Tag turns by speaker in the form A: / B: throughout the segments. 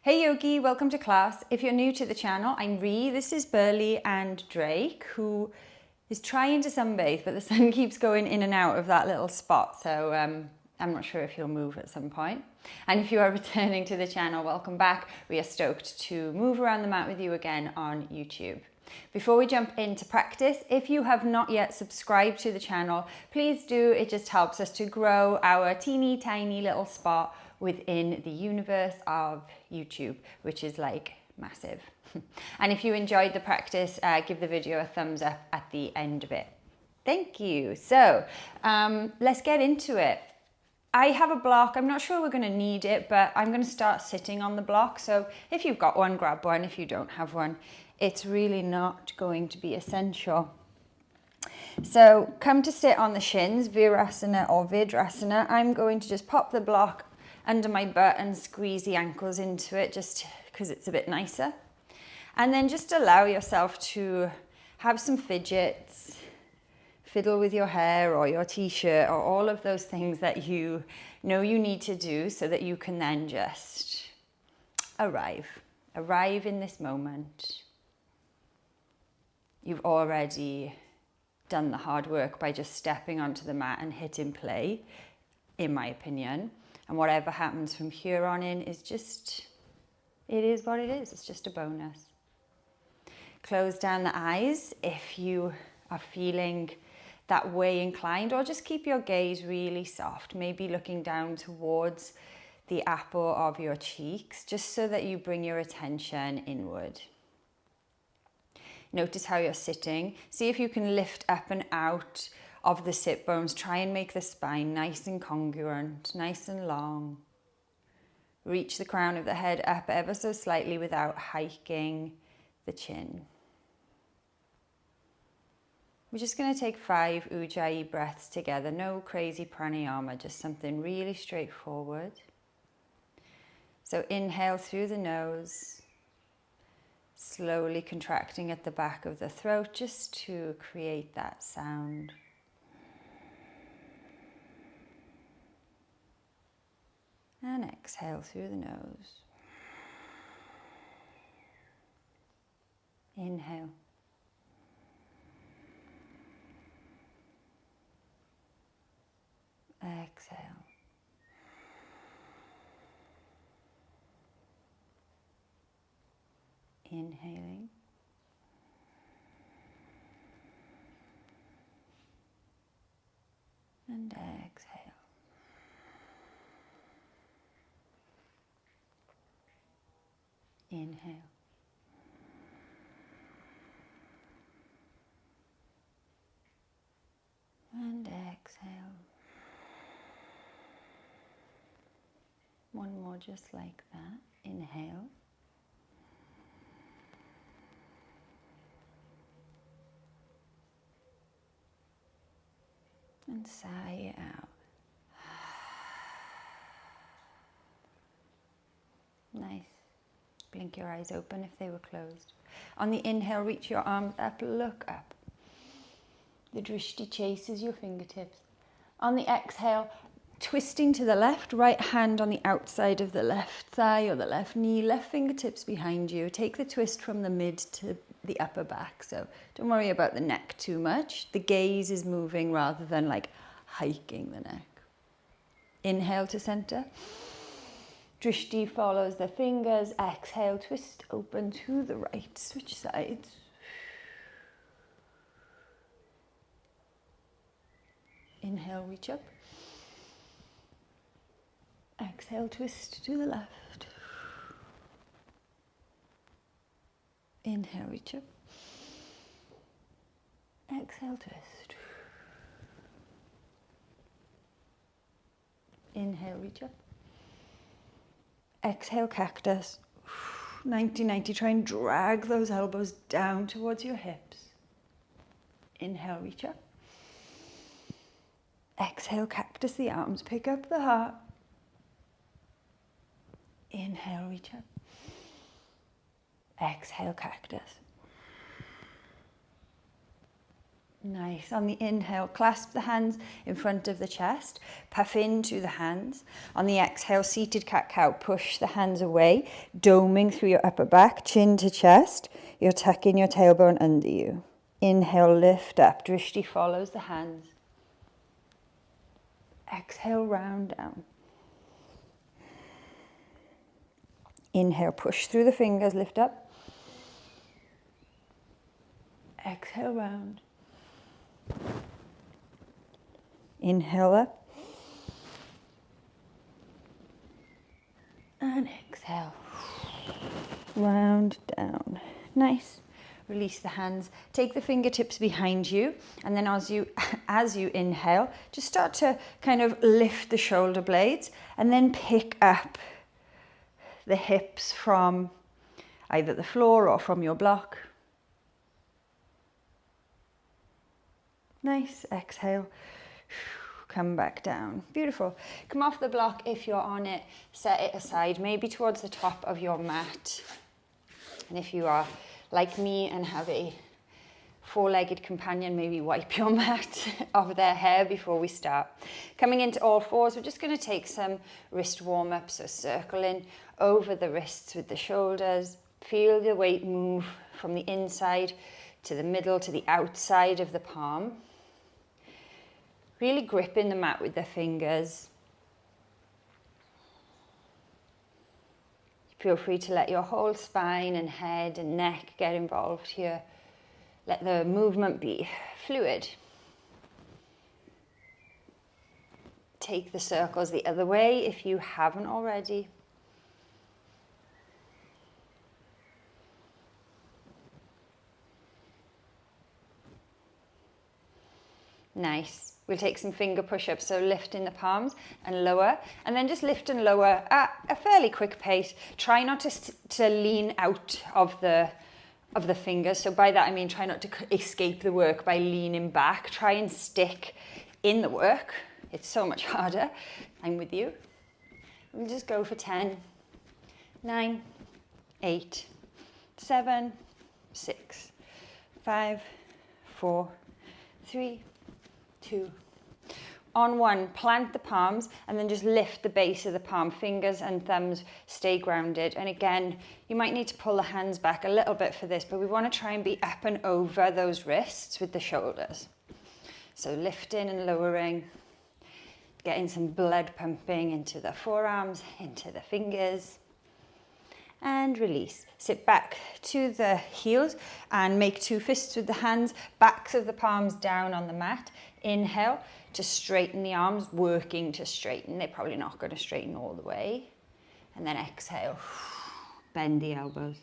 A: Hey yogi, welcome to class. If you're new to the channel, I'm Ree. This is Burghley and Drake, who is trying to sunbathe, but the sun keeps going in and out of that little spot. So I'm not sure if he'll move at some point. And if you are returning to the channel, welcome back. We are stoked to move around the mat with you again on YouTube. Before we jump into practice, if you have not yet subscribed to the channel, please do. It just helps us to grow our teeny tiny little spot within the universe of YouTube, which is like massive. And if you enjoyed the practice, give the video a thumbs up at the end of it. Thank you. So let's get into it. I have a block. I'm not sure we're going to need it, but I'm going to start sitting on the block. So if you've got one, grab one. If you don't have one, it's really not going to be essential. So come to sit on the shins, Virasana or Vidrasana. I'm going to just pop the block under my butt and squeeze the ankles into it just because it's a bit nicer. And then just allow yourself to have some fidgets, fiddle with your hair or your t-shirt or all of those things that you know you need to do so that you can then just arrive in this moment. You've already done the hard work by just stepping onto the mat and hitting play, in my opinion. And whatever happens from here on in is just, it is what it is. It's just a bonus. Close down the eyes if you are feeling that way inclined, or just keep your gaze really soft, maybe looking down towards the apple of your cheeks, just so that you bring your attention inward. Notice how you're sitting. See if you can lift up and out of the sit bones. Try and make the spine nice and congruent, nice and long. Reach the crown of the head up ever so slightly without hiking the chin. We're just going to take 5 Ujjayi breaths together. No crazy pranayama, just something really straightforward. So inhale through the nose, slowly contracting at the back of the throat just to create that sound. And exhale through the nose. Inhale. Exhale. Inhaling. And exhale. Inhale. And exhale. One more just like that. Inhale. And sigh it out. Nice. Blink your eyes open if they were closed. On the inhale, reach your arms up, look up. The drishti chases your fingertips. On the exhale, twisting to the left, right hand on the outside of the left thigh or the left knee, left fingertips behind you. Take the twist from the mid to the upper back. So don't worry about the neck too much. The gaze is moving rather than like hiking the neck. Inhale to center. Drishti follows the fingers. Exhale, twist open to the right. Switch sides. Inhale, reach up. Exhale, twist to the left. Inhale, reach up. Exhale, twist. Inhale, reach up. Exhale, cactus. 90-90, try and drag those elbows down towards your hips. Inhale, reach up. Exhale, cactus, the arms pick up the heart. Inhale, reach up. Exhale, cactus. Nice. On the inhale, clasp the hands in front of the chest, puff into the hands. On the exhale, seated cat-cow, push the hands away, doming through your upper back, chin to chest. You're tucking your tailbone under you. Inhale, lift up, drishti follows the hands. Exhale, round down. Inhale, push through the fingers, lift up. Exhale, round. Inhale up. And exhale. Round down. Nice. Release the hands. Take the fingertips behind you. And then as you inhale, just start to kind of lift the shoulder blades and then pick up the hips from either the floor or from your block. Nice. Exhale. Come back down. Beautiful. Come off the block if you're on it. Set it aside, maybe towards the top of your mat. And if you are like me and have a four-legged companion, maybe wipe your mat of their hair before we start. Coming into all fours, we're just going to take some wrist warm-up. So circling over the wrists with the shoulders. Feel the weight move from the inside to the middle to the outside of the palm. Really gripping the mat with the fingers. Feel free to let your whole spine and head and neck get involved here. Let the movement be fluid. Take the circles the other way if you haven't already. Nice. We'll take some finger push-ups, so lifting the palms and lower, and then just lift and lower at a fairly quick pace. Try not to lean out of the fingers. So by that I mean try not to escape the work by leaning back. Try and stick in the work. It's so much harder. I'm with you. We'll just go for 10, 9, 8, 7, 6, 5, 4, 3, 2. On one, plant the palms and then just lift the base of the palm. Fingers and thumbs stay grounded. And again, you might need to pull the hands back a little bit for this, but we want to try and be up and over those wrists with the shoulders. So lifting and lowering, getting some blood pumping into the forearms, into the fingers. And release. Sit back to the heels and make two fists with the hands, backs of the palms down on the mat. Inhale to straighten the arms, working to straighten. They're probably not going to straighten all the way. And then exhale, bend the elbows.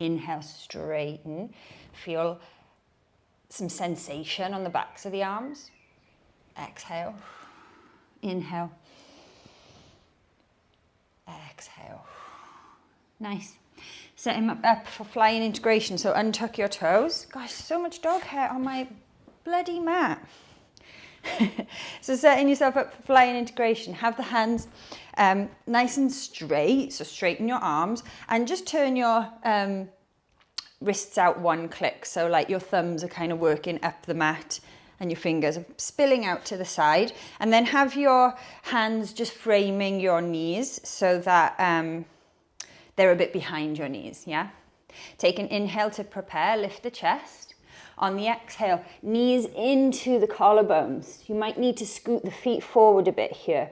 A: Inhale, straighten. Feel some sensation on the backs of the arms. Exhale. Inhale. Exhale. Nice. Set him up for flying integration. So untuck your toes. Gosh, so much dog hair on my bloody mat. So setting yourself up for flying integration. Have the hands nice and straight. So straighten your arms and just turn your wrists out one click. So like your thumbs are kind of working up the mat and your fingers are spilling out to the side. And then have your hands just framing your knees so that they're a bit behind your knees, yeah? Take an inhale to prepare, lift the chest. On the exhale, knees into the collarbones. You might need to scoot the feet forward a bit here.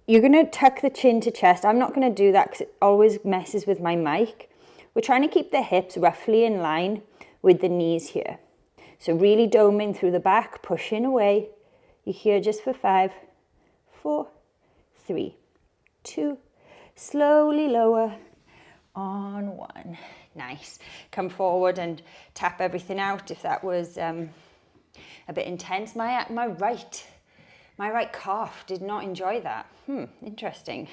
A: You're gonna tuck the chin to chest. I'm not gonna do that because it always messes with my mic. We're trying to keep the hips roughly in line with the knees here. So really doming through the back, pushing away. You're here just for 5, 4, 3, 2, slowly lower on 1. Nice. Come forward and tap everything out if that was a bit intense. My right calf did not enjoy that. Interesting.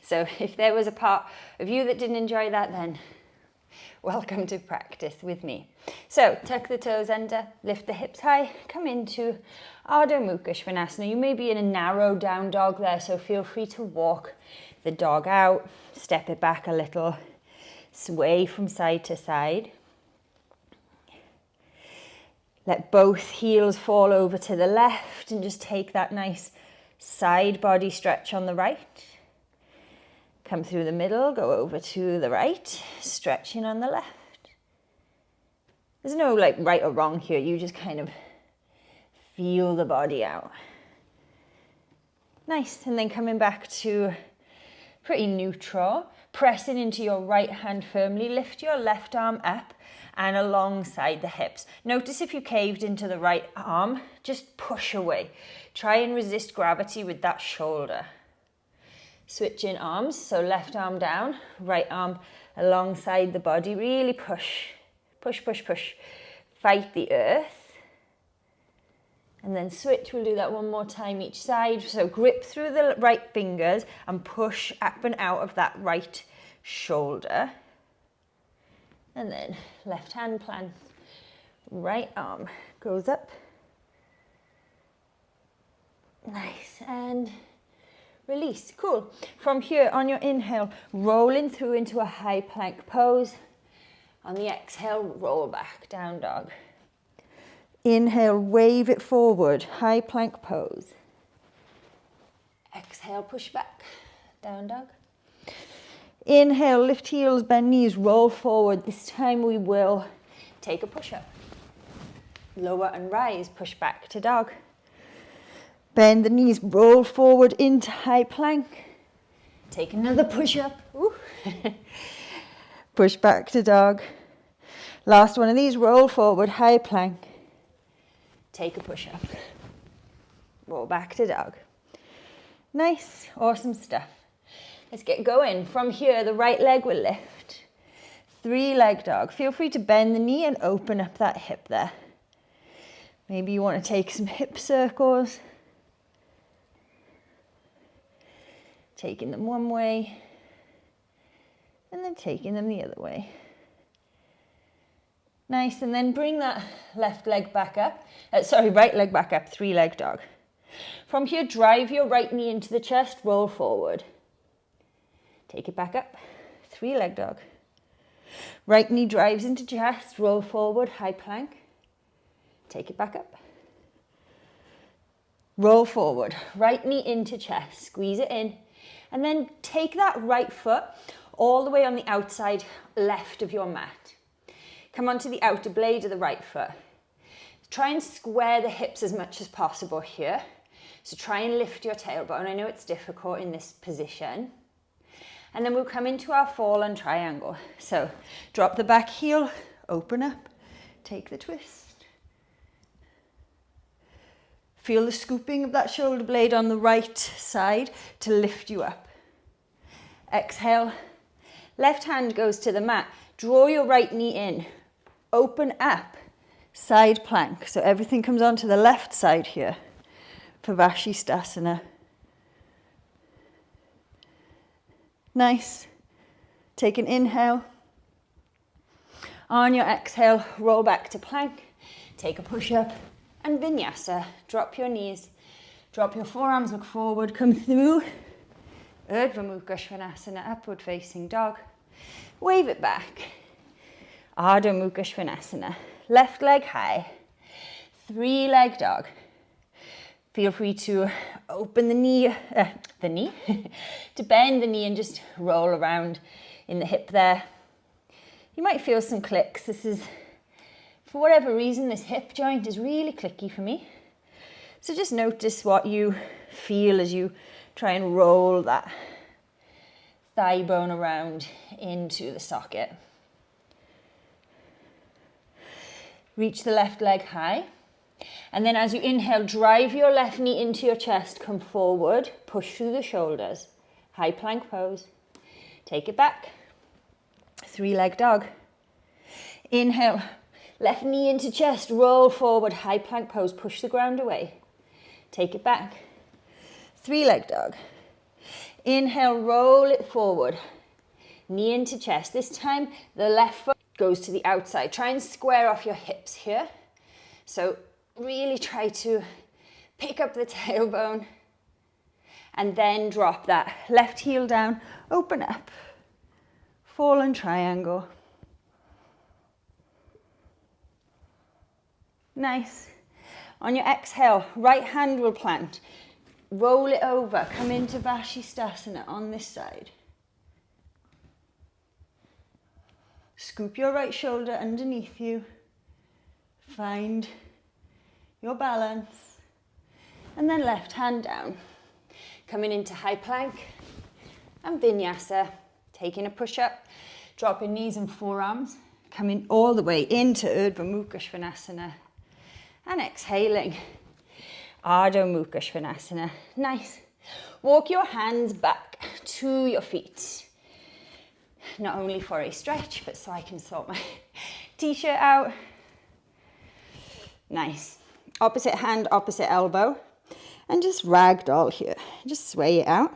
A: So if there was a part of you that didn't enjoy that, then welcome to practice with me. So tuck the toes under, lift the hips high, come into Ardha Mukha Svanasana. You may be in a narrow down dog there, so feel free to walk the dog out, step it back a little, sway from side to side. Let both heels fall over to the left and just take that nice side body stretch on the right. Come through the middle, go over to the right, stretching on the left. There's no like right or wrong here, you just kind of feel the body out. Nice, and then coming back to pretty neutral, pressing into your right hand firmly, lift your left arm up and alongside the hips. Notice if you caved into the right arm, just push away. Try and resist gravity with that shoulder. Switching arms, so left arm down, right arm alongside the body, really push, push, push, push. Fight the earth. And then switch, we'll do that one more time each side. So grip through the right fingers and push up and out of that right shoulder. And then left hand plants, right arm goes up. Nice, and release, cool. From here, on your inhale, rolling through into a high plank pose. On the exhale, roll back, down dog. Inhale, wave it forward, high plank pose. Exhale, push back, down dog. Inhale, lift heels, bend knees, roll forward. This time we will take a push-up. Lower and rise, push back to dog. Bend the knees, roll forward into high plank. Take another push-up. Push back to dog. Last one of these, roll forward, high plank. Take a push-up. Roll back to dog. Nice, awesome stuff. Let's get going. From here, the right leg will lift. 3-leg dog. Feel free to bend the knee and open up that hip there. Maybe you want to take some hip circles. Taking them one way and then taking them the other way. Nice, and then bring that left leg back up. Right leg back up, 3-leg dog. From here, drive your right knee into the chest, roll forward. Take it back up, 3-leg dog. Right knee drives into chest, roll forward, high plank. Take it back up. Roll forward, right knee into chest, squeeze it in. And then take that right foot all the way on the outside left of your mat. Come onto the outer blade of the right foot. Try and square the hips as much as possible here. So try and lift your tailbone. I know it's difficult in this position. And then we'll come into our fallen triangle. So drop the back heel, open up, take the twist. Feel the scooping of that shoulder blade on the right side to lift you up. Exhale, left hand goes to the mat. Draw your right knee in, open up, side plank. So everything comes onto the left side here for Vashisthasana. Nice. Take an inhale. On your exhale, roll back to plank. Take a push-up and Vinyasa. Drop your knees, drop your forearms, look forward, come through. Urdhva Mukha Svanasana, upward facing dog. Wave it back. Ardha Mukha Svanasana. Left leg high. 3-leg dog. Feel free to open the knee, to bend the knee and just roll around in the hip there. You might feel some clicks. This is, for whatever reason, this hip joint is really clicky for me. So just notice what you feel as you try and roll that thigh bone around into the socket. Reach the left leg high. And then as you inhale, drive your left knee into your chest, come forward, push through the shoulders. High plank pose. Take it back. 3-leg dog. Inhale, left knee into chest, roll forward, high plank pose, push the ground away. Take it back. 3-leg dog. Inhale, roll it forward. Knee into chest. This time, the left foot goes to the outside. Try and square off your hips here. So really try to pick up the tailbone and then drop that left heel down, open up, fallen triangle. Nice. On your exhale, right hand will plant. Roll it over, come into Vashisthasana on this side. Scoop your right shoulder underneath you. Find your balance. And then left hand down. Coming into high plank and Vinyasa. Taking a push up, dropping knees and forearms. Coming all the way into Urdhva Mukha Svanasana. And exhaling. Ardha Mukha Svanasana. Nice. Walk your hands back to your feet. Not only for a stretch, but so I can sort my t-shirt out. Nice. Opposite hand, opposite elbow. And just ragdoll here. Just sway it out.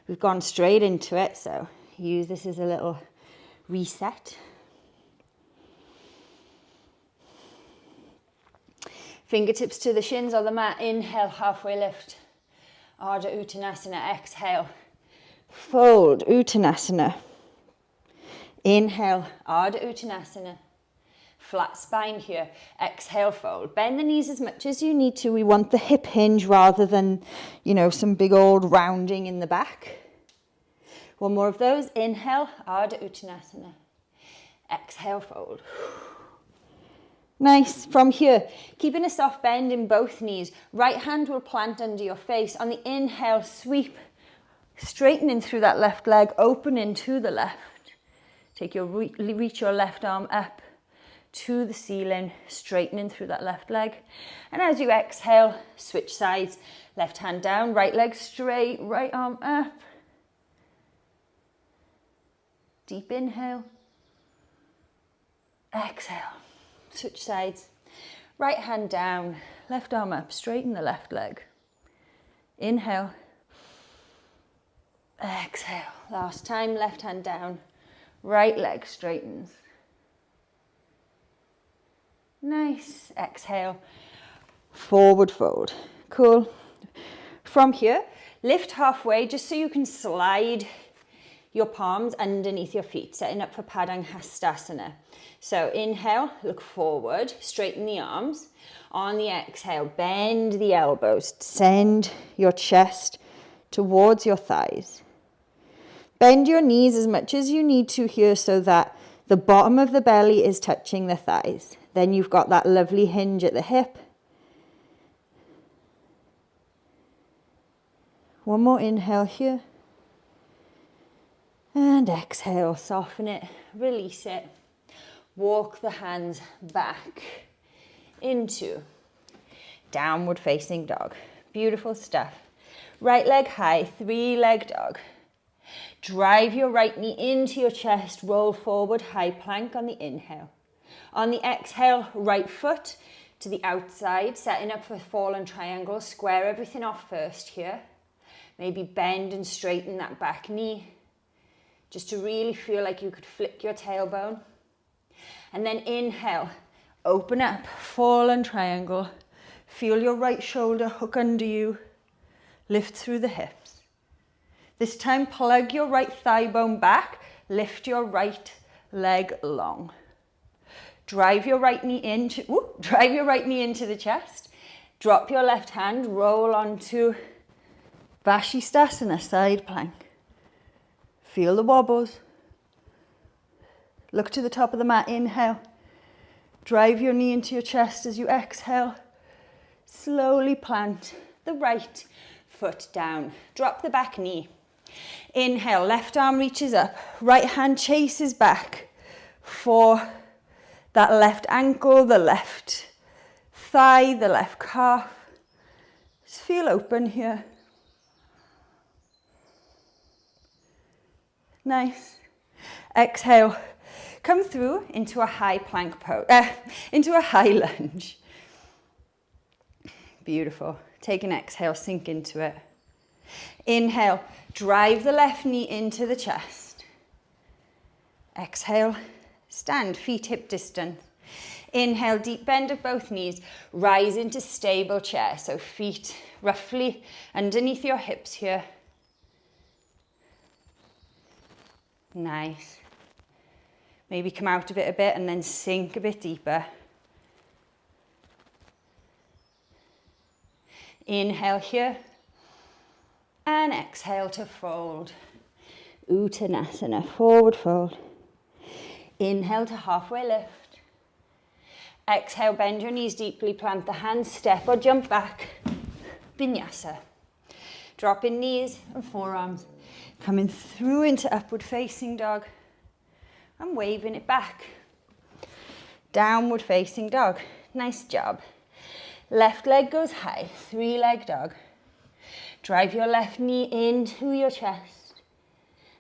A: We've gone straight into it, so use this as a little reset. Fingertips to the shins or the mat. Inhale, halfway lift. Ardha Uttanasana. Exhale. Fold, Uttanasana. Inhale, Ardha Uttanasana. Flat spine here. Exhale, fold. Bend the knees as much as you need to. We want the hip hinge rather than, some big old rounding in the back. One more of those. Inhale, Ardha Uttanasana. Exhale, fold. Nice. From here, keeping a soft bend in both knees. Right hand will plant under your face. On the inhale, sweep, straightening through that left leg, opening to the left. Reach your left arm up to the ceiling, straightening through that left leg. And as you exhale, switch sides. Left hand down, right leg straight, right arm up. Deep inhale. Exhale. Switch sides. Right hand down, left arm up, straighten the left leg. Inhale. Exhale. Last time, left hand down, right leg straightens. Nice. Exhale. Forward fold. Cool. From here, lift halfway just so you can slide your palms underneath your feet, setting up for Padangusthasana. So inhale, look forward, straighten the arms. On the exhale, bend the elbows, send your chest towards your thighs. Bend your knees as much as you need to here so that the bottom of the belly is touching the thighs. Then you've got that lovely hinge at the hip. One more inhale here. And exhale, soften it, release it. Walk the hands back into downward facing dog. Beautiful stuff. Right leg high, 3-leg dog. Drive your right knee into your chest, roll forward, high plank on the inhale. On the exhale, right foot to the outside, setting up for fallen triangle. Square everything off first here. Maybe bend and straighten that back knee, just to really feel like you could flick your tailbone. And then inhale, open up, fallen triangle. Feel your right shoulder hook under you, lift through the hips. This time, plug your right thigh bone back, lift your right leg long. Drive your right knee into the chest. Drop your left hand, roll onto Vashisthasana, side plank. Feel the wobbles. Look to the top of the mat, inhale. Drive your knee into your chest as you exhale. Slowly plant the right foot down. Drop the back knee. Inhale, left arm reaches up. Right hand chases back for that left ankle, the left thigh, the left calf. Just feel open here. Nice. Exhale. Come through into a high plank pose, into a high lunge. Beautiful. Take an exhale, sink into it. Inhale, drive the left knee into the chest. Exhale, stand, feet hip distance. Inhale, deep bend of both knees, rise into stable chair. So feet roughly underneath your hips here. Nice. Maybe come out of it a bit and then sink a bit deeper. Inhale here. And exhale to fold. Uttanasana, forward fold. Inhale to halfway lift. Exhale, bend your knees deeply, plant the hands, step or jump back. Vinyasa. Dropping knees and forearms. Coming through into upward facing dog. And waving it back. Downward facing dog. Nice job. Left leg goes high, 3-leg dog. Drive your left knee into your chest.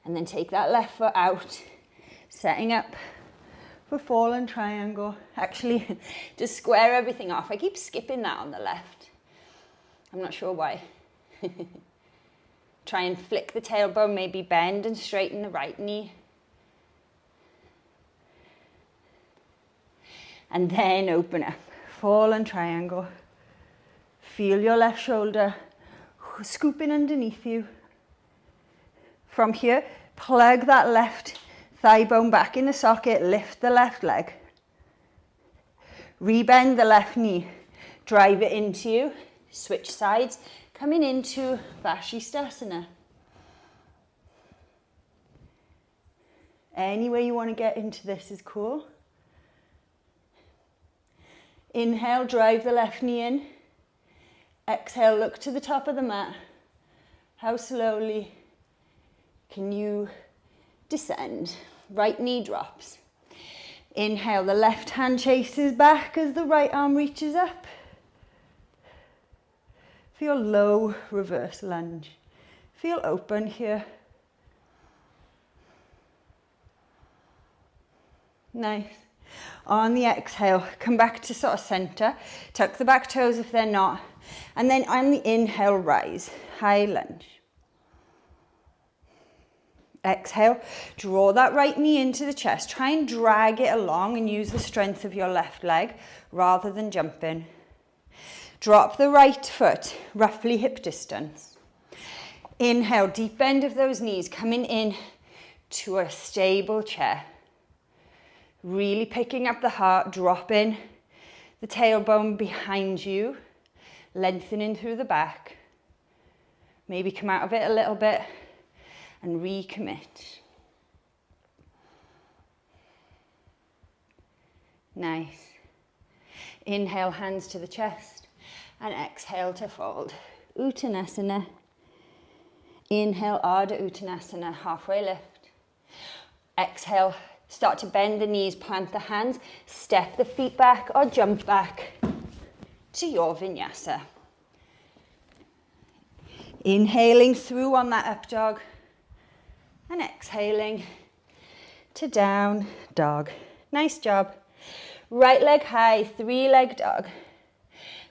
A: And then take that left foot out. Setting up for fallen triangle. Actually, just square everything off. I keep skipping that on the left. I'm not sure why. Try and flick the tailbone, maybe bend and straighten the right knee. And then open up. Fallen triangle. Feel your left shoulder scooping underneath you. From here, plug that left thigh bone back in the socket, lift the left leg. Rebend the left knee, drive it into you, switch sides, coming into Vinyasa. Any way you want to get into this is cool. Inhale, drive the left knee in. Exhale, look to the top of the mat. How slowly can you descend? Right knee drops. Inhale, the left hand chases back as the right arm reaches up. Feel low reverse lunge. Feel open here. Nice. On the exhale, come back to sort of center. Tuck the back toes if they're not. And then on the inhale, rise. High lunge. Exhale, draw that right knee into the chest. Try and drag it along and use the strength of your left leg rather than jumping. Drop the right foot, roughly hip distance. Inhale, deep bend of those knees, coming in to a stable chair. Really picking up the heart, dropping the tailbone behind you, lengthening through the back. Maybe come out of it a little bit and recommit. Nice. Inhale, hands to the chest, and exhale to fold. Uttanasana. Inhale, Ardha Uttanasana, halfway lift. Exhale, start to bend the knees, plant the hands, step the feet back or jump back to your Vinyasa. Inhaling through on that up dog and exhaling to down dog. Nice job. Right leg high, 3-leg dog.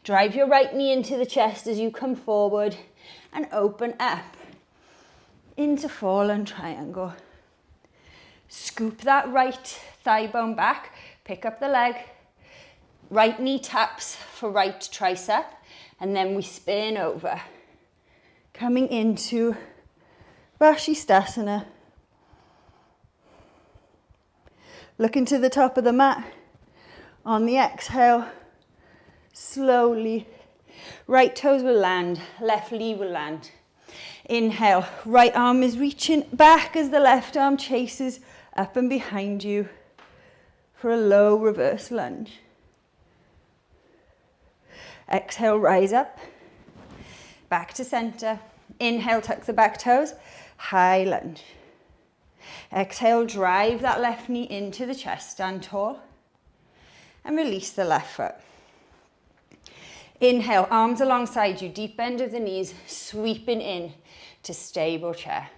A: Drive your right knee into the chest as you come forward and open up into fallen triangle. Scoop that right thigh bone back, pick up the leg, right knee taps for right tricep, and then we spin over. Coming into Vinyasa. Looking to the top of the mat. On the exhale, slowly, right toes will land, left knee will land. Inhale, right arm is reaching back as the left arm chases up and behind you for a low reverse lunge. Exhale, rise up, back to center. Inhale, tuck the back toes, high lunge. Exhale, drive that left knee into the chest, stand tall, and release the left foot. Inhale, arms alongside you, deep bend of the knees, sweeping in to stable chair.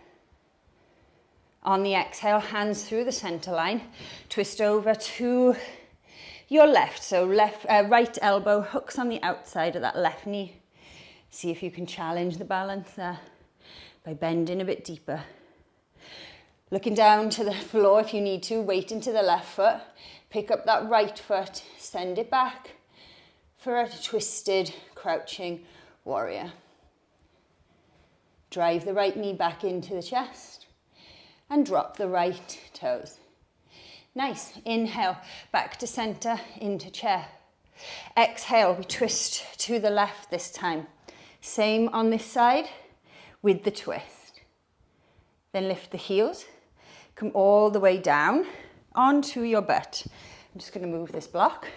A: On the exhale, hands through the center line, twist over to your left. So right elbow hooks on the outside of that left knee. See if you can challenge the balance there by bending a bit deeper. Looking down to the floor if you need to, weight into the left foot. Pick up that right foot, send it back for a twisted, crouching warrior. Drive the right knee back into the chest and drop the right toes. Nice. Inhale, back to center, into chair. Exhale, we twist to the left this time. Same on this side with the twist. Then lift the heels, come all the way down onto your butt. I'm just going to move this block.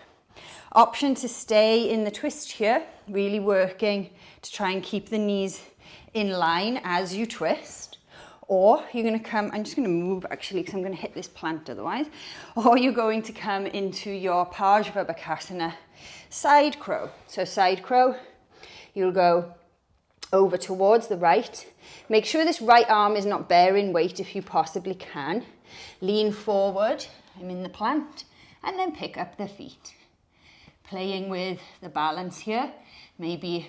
A: Option to stay in the twist here, really working to try and keep the knees in line as you twist. Or you're going to come, I'm just going to move actually because I'm going to hit this plant otherwise. Or you're going to come into your Parsvabhakasana side crow. So side crow, you'll go over towards the right. Make sure this right arm is not bearing weight if you possibly can. Lean forward, I'm in the plant, and then pick up the feet. Playing with the balance here, maybe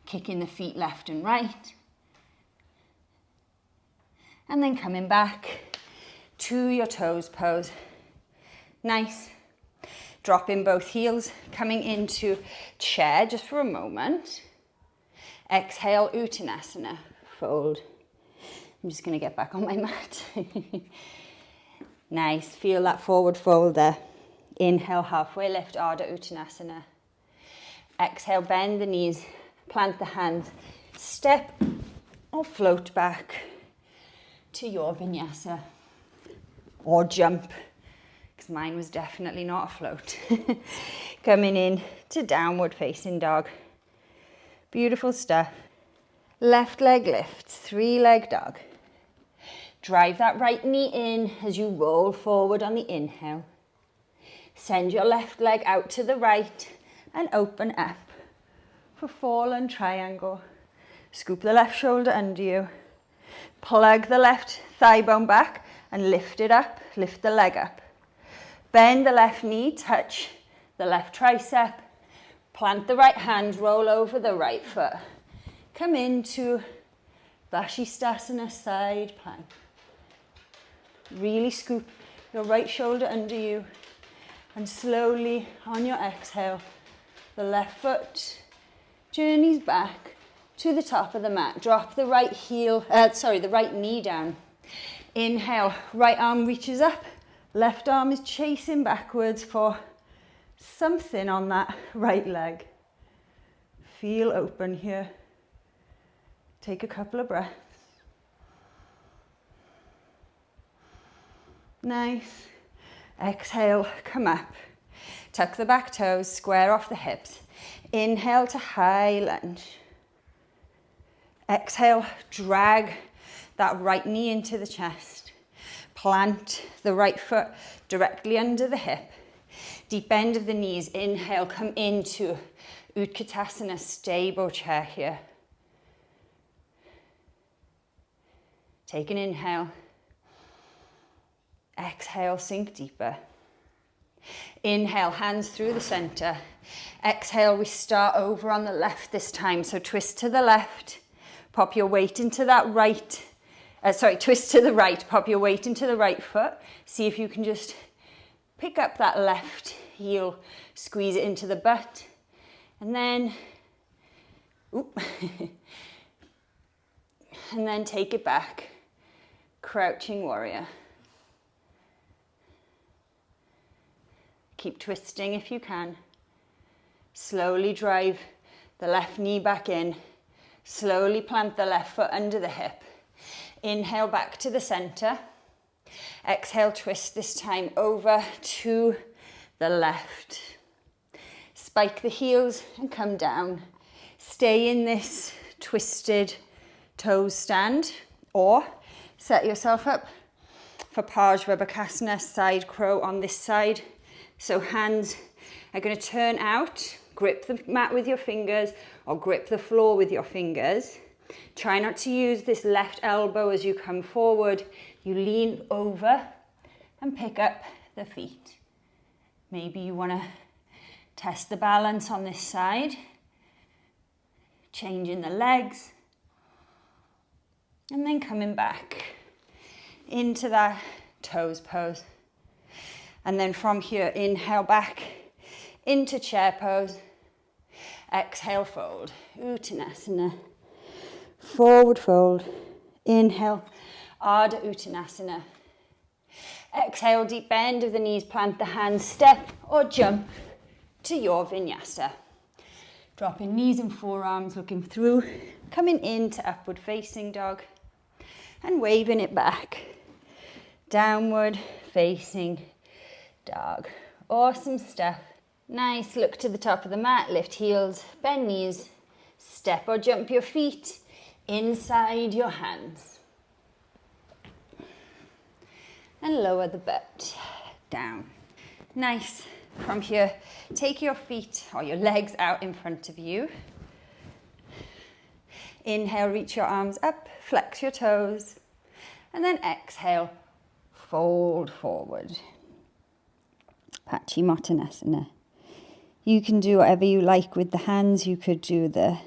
A: kicking the feet left and right. And then coming back to your toes pose. Nice. Dropping both heels, coming into chair just for a moment. Exhale, Uttanasana, fold. I'm just going to get back on my mat. Nice, feel that forward fold there. Inhale, halfway lift, Ardha Uttanasana. Exhale, bend the knees, plant the hands, step or float back to your Vinyasa. Or jump, because mine was definitely not a float. Coming in to downward facing dog. Beautiful stuff. Left leg lifts, 3-leg dog. Drive that right knee in as you roll forward on the inhale. Send your left leg out to the right and open up for fallen triangle. Scoop the left shoulder under you. Plug the left thigh bone back and lift it up, lift the leg up. Bend the left knee, touch the left tricep. Plant the right hand, roll over the right foot. Come into Vashisthasana side plank. Really scoop your right shoulder under you and slowly on your exhale, the left foot journeys back to the top of the mat. Drop the right the right knee down. Inhale, right arm reaches up, left arm is chasing backwards for something on that right leg. Feel open here. Take a couple of breaths. Nice. Exhale, come up. Tuck the back toes, square off the hips. Inhale to high lunge. Exhale, drag that right knee into the chest. Plant the right foot directly under the hip. Deep bend of the knees. Inhale, come into Utkatasana, stable chair here. Take an inhale. Exhale, sink deeper. Inhale, hands through the center. Exhale, we start over on the left this time. So twist to the left, pop your weight into that right. Twist to the right, pop your weight into the right foot. See if you can just pick up that left heel, squeeze it into the butt, and then, and then take it back. Crouching warrior. Keep twisting if you can. Slowly drive the left knee back in. Slowly plant the left foot under the hip. Inhale back to the center. Exhale, twist this time over to the left. Spike the heels and come down. Stay in this twisted toes stand, or set yourself up for Parsvabhakasana, side crow on this side. So hands are going to turn out, grip the mat with your fingers or grip the floor with your fingers. Try not to use this left elbow as you come forward. You lean over and pick up the feet. Maybe you want to test the balance on this side. Changing the legs. And then coming back into that toes pose. And then from here, inhale back into chair pose. Exhale, fold. Uttanasana. Forward fold. Inhale, Ardha Uttanasana. Exhale, deep bend of the knees, plant the hands, step or jump to your Vinyasa. Dropping knees and forearms, looking through, coming into upward facing dog and waving it back. Downward facing dog. Awesome stuff. Nice, look to the top of the mat, lift heels, bend knees, step or jump your feet inside your hands. And lower the butt down. Nice. From here, take your feet or your legs out in front of you. Inhale, reach your arms up, flex your toes, and then exhale, fold forward. Paschimottanasana. You can do whatever you like with the hands. You could do the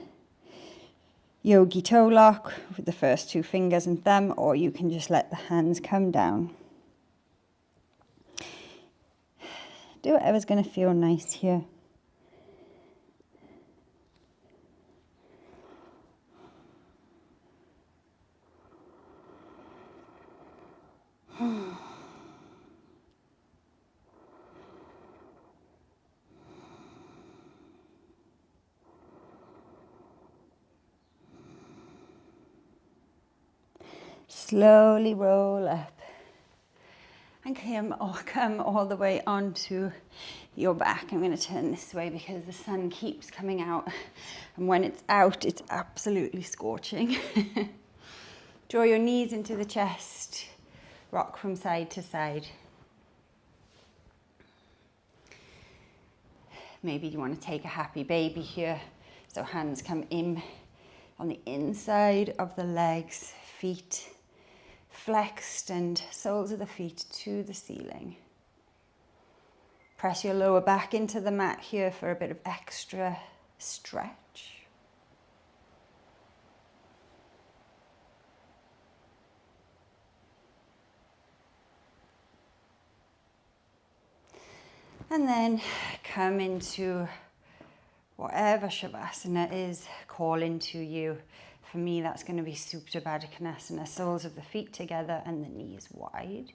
A: yogi toe lock with the first 2 fingers and thumb, or you can just let the hands come down. Do whatever's going to feel nice here. Slowly roll up and come all the way onto your back. I'm going to turn this way because the sun keeps coming out, and when it's out, it's absolutely scorching. Draw your knees into the chest, rock from side to side. Maybe you want to take a happy baby here, so hands come in on the inside of the legs, feet flexed and soles of the feet to the ceiling. Press your lower back into the mat here for a bit of extra stretch. And then come into whatever Shavasana is calling to you. For me, that's going to be Supta Baddha Konasana, soles of the feet together and the knees wide.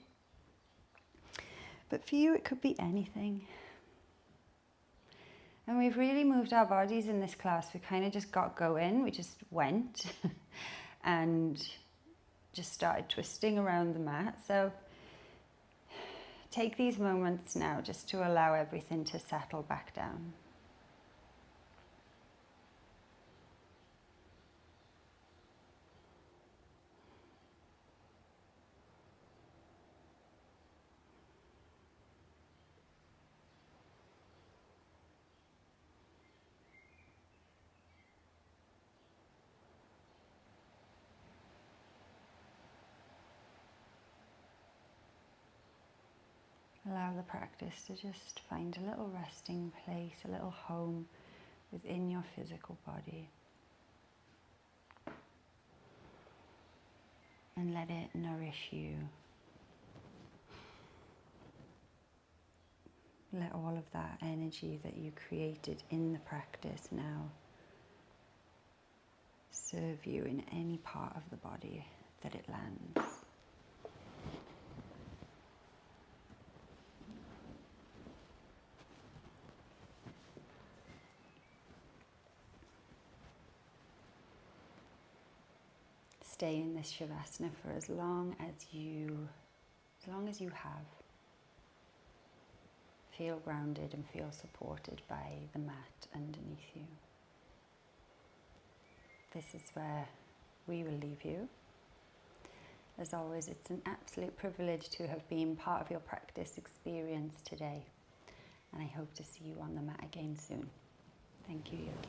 A: But for you, it could be anything. And we've really moved our bodies in this class. We kind of just got going. We just went and just started twisting around the mat. So take these moments now just to allow everything to settle back down. Allow the practice to just find a little resting place, a little home within your physical body. And let it nourish you. Let all of that energy that you created in the practice now serve you in any part of the body that it lands. Stay in this Shavasana for as long as you have. Feel grounded and feel supported by the mat underneath you. This is where we will leave you. As always, it's an absolute privilege to have been part of your practice experience today. And I hope to see you on the mat again soon. Thank you, Yogi.